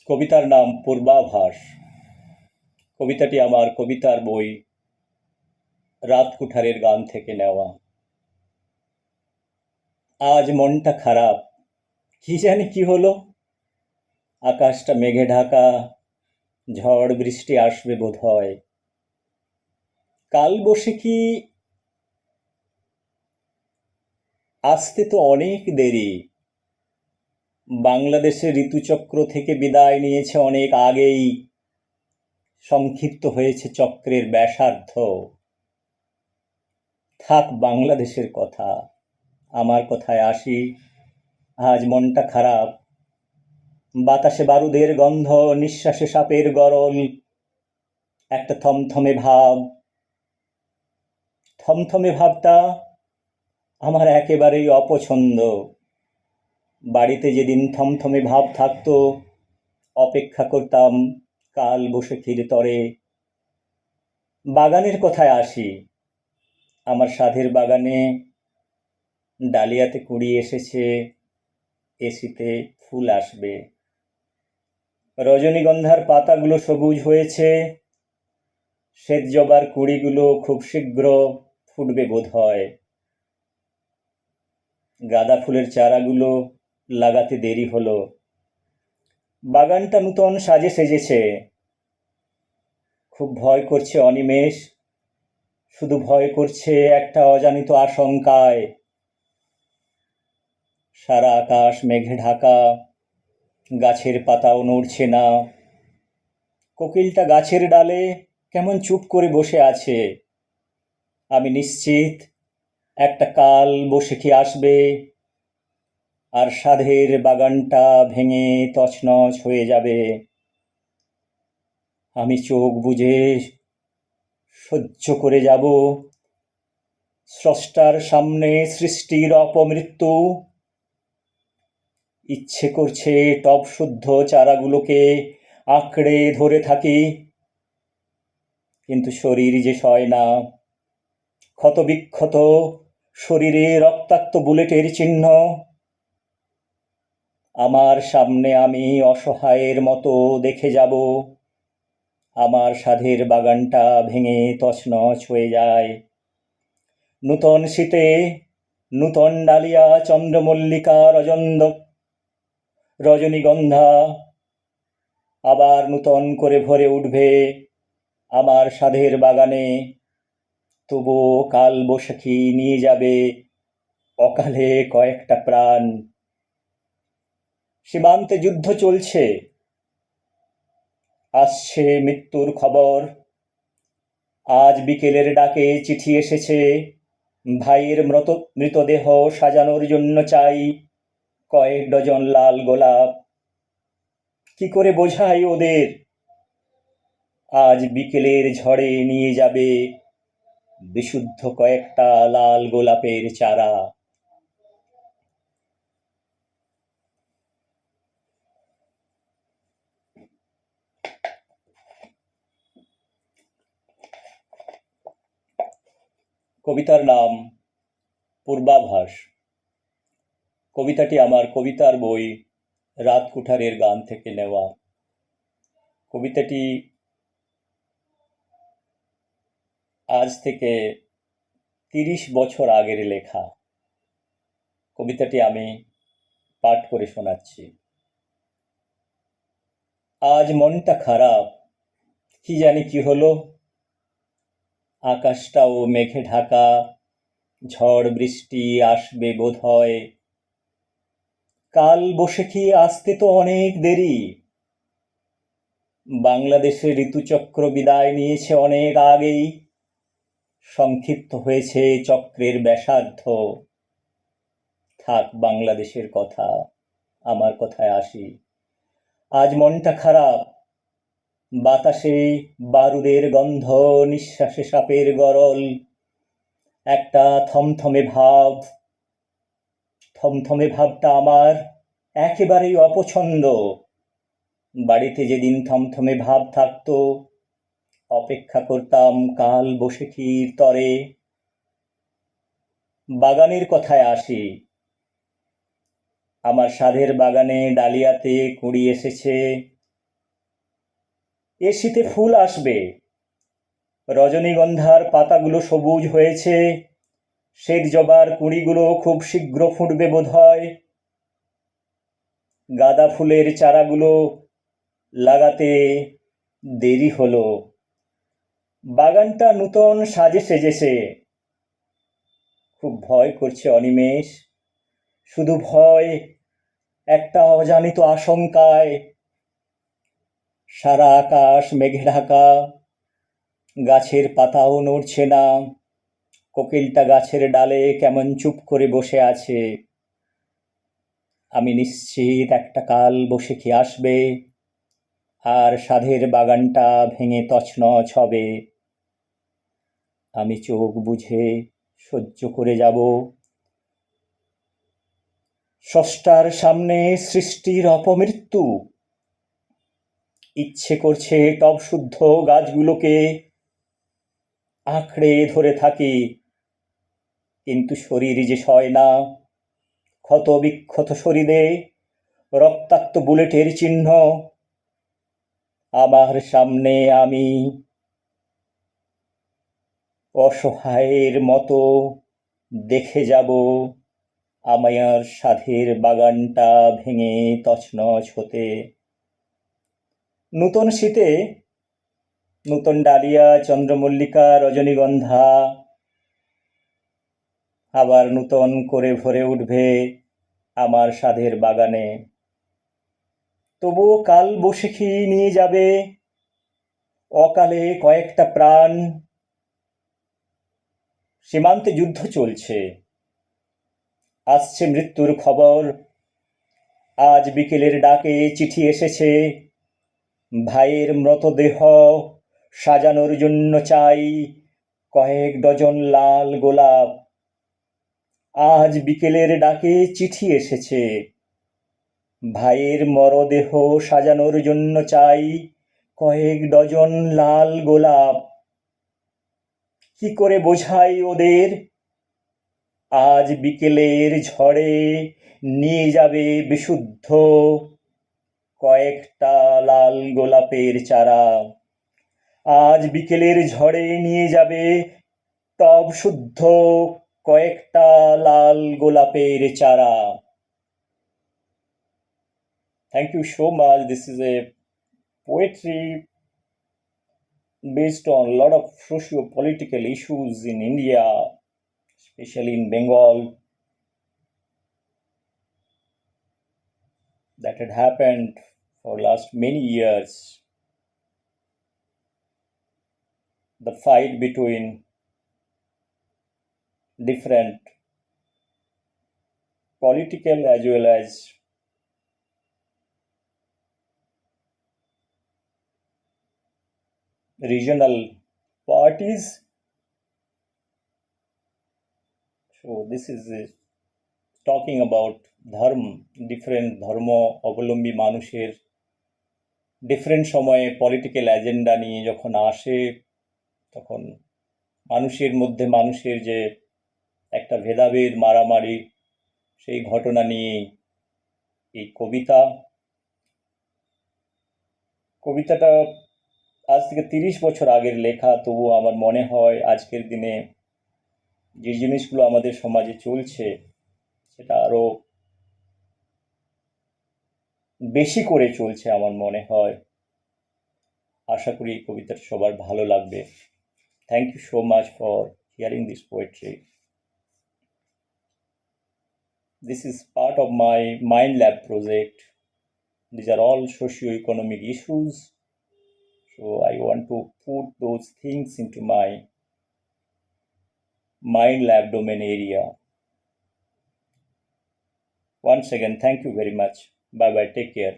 কবিতার নাম পূর্বাভাস। কবিতাটি আমার কবিতার বই রাত কুঠারের গান থেকে নেওয়া। আজ মনটা খারাপ, কি জানি কি হলো। আকাশটা মেঘে ঢাকা, ঝড় বৃষ্টি আসবে বোধহয়। কাল বৈশাখী আসতে তো অনেক দেরি। বাংলাদেশের ঋতুচক্র থেকে বিদায় নিয়েছে অনেক আগেই। সংক্ষিপ্ত হয়েছে চক্রের ব্যাসার্ধ। থাক বাংলাদেশের কথা, আমার কথায় আসি। আজ মনটা খারাপ, বাতাসে বারুদের গন্ধ, নিঃশ্বাসে সাপের গরল, একটা থমথমে ভাব। থমথমে ভাবটা আমার একেবারেই অপছন্দ। বাড়িতে যেদিন থমথমে ভাব থাকতো, অপেক্ষা করতাম কাল বৈশাখীর তরে। বাগানের কথায় আসি। আমার সাধের বাগানে ডালিয়াতে কুঁড়ি এসেছে, এসিতে ফুল আসবে। রজনীগন্ধার পাতাগুলো সবুজ হয়েছে, শ্বেত জবার কুঁড়িগুলো খুব শীঘ্র ফুটবে বোধহয়। গাঁদা ফুলের চারাগুলো লাগাতে দেরি হলো। বাগানটা নূতন সাজে সেজেছে। খুব ভয় করছে অনিমেষ, শুধু ভয় করছে একটা অজানিত আশঙ্কায়। সারা আকাশ মেঘে ঢাকা, গাছের পাতাও নড়ছে না। কোকিলটা গাছের ডালে কেমন চুপ করে বসে আছে। আমি নিশ্চিত একটা কাল বৈশাখী আসবে, আর সাধের বাগানটা ভেঙে তছনছ হয়ে যাবে। আমি চোখ বুজে সহ্য করে যাব স্রষ্টার সামনে সৃষ্টির অপমৃত্যু। ইচ্ছে করছে টব শুদ্ধ চারাগুলোকে আঁকড়ে ধরে থাকি, কিন্তু শরীর যে সয় না। ক্ষত বিক্ষত শরীরে রক্তাক্ত বুলেটের চিহ্ন। আমার সামনে আমি অসহায়ের মতো দেখে যাব আমার সাধের বাগানটা ভেঙে তছনছ হয়ে যায়। নূতন শীতে নূতন ডালিয়া, চন্দ্রমল্লিকা, রজনীগন্ধা আবার নূতন করে ভরে উঠবে আমার সাধের বাগানে। তবুও কাল বৈশাখী নিয়ে যাবে অকালে কয়েকটা প্রাণ। সীমান্তে যুদ্ধ চলছে, আসছে মৃত্যুর খবর। আজ বিকেলের ডাকে চিঠি এসেছে, ভাইয়ের মৃতদেহ সাজানোর জন্য চাই কয়েক ডজন লাল গোলাপ। কি করে বোঝাই ওদের, আজ বিকেলের ঝড়ে নিয়ে যাবে বিশুদ্ধ কয়েকটা লাল গোলাপের চারা। কবিতার নাম পূর্বাভাস। কবিতাটি আমার কবিতার বই রাত কুঠারের গান থেকে নেওয়া। কবিতাটি আজ থেকে 30 বছর আগের লেখা। কবিতাটি আমি পাঠ করে শোনাচ্ছি। আজ মনটা খারাপ, কি জানি কি হলো। আকাশটাও মেঘে ঢাকা, ঝড় বৃষ্টি আসবে বোধহয়। কাল বৈশাখী আসতে তো অনেক দেরি। বাংলাদেশের ঋতুচক্র বিদায় নিয়েছে অনেক আগেই। সংক্ষিপ্ত হয়েছে চক্রের ব্যাসার্ধ। থাক বাংলাদেশের কথা, আমার কথায় আসি। আজ মনটা খারাপ, বাতাসে বারুদের গন্ধ, নিঃশ্বাসে সাপের গরল, একটা থমথমে ভাব। থমথমে ভাবটা আমার একেবারেই অপছন্দ। বাড়িতে যেদিন থমথমে ভাব থাকতো, অপেক্ষা করতাম কাল বৈশাখীর তরে। বাগানের কথায় আসি। আমার সাধের বাগানে ডালিয়াতে কুঁড়ি এসেছে, এ শীতে ফুল আসবে, রজনীগন্ধার পাতাগুলো সবুজ হয়েছে, শ্বেত জবার কুঁড়িগুলো খুব শীঘ্র ফুটবে বোধহয়, গাঁদা ফুলের চারাগুলো লাগাতে দেরি হলো, বাগানটা নূতন সাজে সেজেছে। খুব ভয় করছে অনিমেষ, শুধু ভয়, একটা অজানিত আশঙ্কায়। সারা আকাশ মেঘে ঢাকা, গাছের পাতাও নড়ছে না, কোকিলটা গাছের ডালে কেমন চুপ করে বসে আছে। আমি নিশ্চিত একটা কাল বৈশাখী আসবে, আর সাধের বাগানটা ভেঙে তছনছ হবে। আমি চোখ বুজে সহ্য করে যাব। স্রষ্টার সামনে সৃষ্টির অপমৃত্যু। ইচ্ছে করছে টব শুদ্ধ গাছগুলোকে আঁকড়ে ধরে থাকি, কিন্তু শরীর যে সয় না। ক্ষত বিক্ষত শরীরে রক্তাক্ত বুলেটের চিহ্ন। আমার সামনে আমি অসহায়ের মতো দেখে যাব আমার সাধের বাগানটা ভেঙে তছনছ হতে। নূতন শীতে নূতন ডালিয়া, চন্দ্রমল্লিকা, রজনীগন্ধা আবার নূতন করে ভরে উঠবে আমার সাধের বাগানে। তবুও কাল বৈশাখী নিয়ে যাবে অকালে কয়েকটা প্রাণ। সীমান্তে যুদ্ধ চলছে, আসছে মৃত্যুর খবর। আজ বিকেলের ডাকে চিঠি এসেছে, ভাইয়ের মৃতদেহ সাজানোর জন্য চাই কয়েক ডজন লাল গোলাপ। আজ বিকেলের ডাকে চিঠি এসেছে, ভাইয়ের মরদেহ সাজানোর জন্য চাই কয়েক ডজন লাল গোলাপ। কি করে বোঝাই ওদের, আজ বিকেলের ঝড়ে নিয়ে যাবে বিশুদ্ধ কয়েকটা লাল গোলাপের চারা। আজ বিকেলের ঝড়ে নিয়ে যাবে টব শুদ্ধ কয়েকটা লাল গোলাপের চারা। Thank you so much. This is a poetry based on a lot of socio-political issues in India, especially in Bengal, that had happened for last many years. The fight between different political as well as regional parties. So this is talking about dharma, different ধর্ম অবলম্বী মানুষের different সময়ে political agenda নিয়ে যখন আসে, তখন মানুষের মধ্যে মানুষের যে একটা ভেদাভেদ, মারামারি, সেই ঘটনা নিয়ে এই কবিতাটা আজ থেকে 30 বছর আগের লেখা। তবুও আমার মনে হয় আজকের দিনে যে জিনিসগুলো আমাদের সমাজে চলছে সেটা আরো বেশি করে চলছে আমার মনে হয়। আশা করি এই কবিতাটা সবার ভালো লাগবে। Thank you so much for hearing this poetry. This is part of my Mind Lab project. These are all socio-economic issues. So I want to put those things into my Mind Lab domain area. Once again, thank you very much. Bye bye. Take care.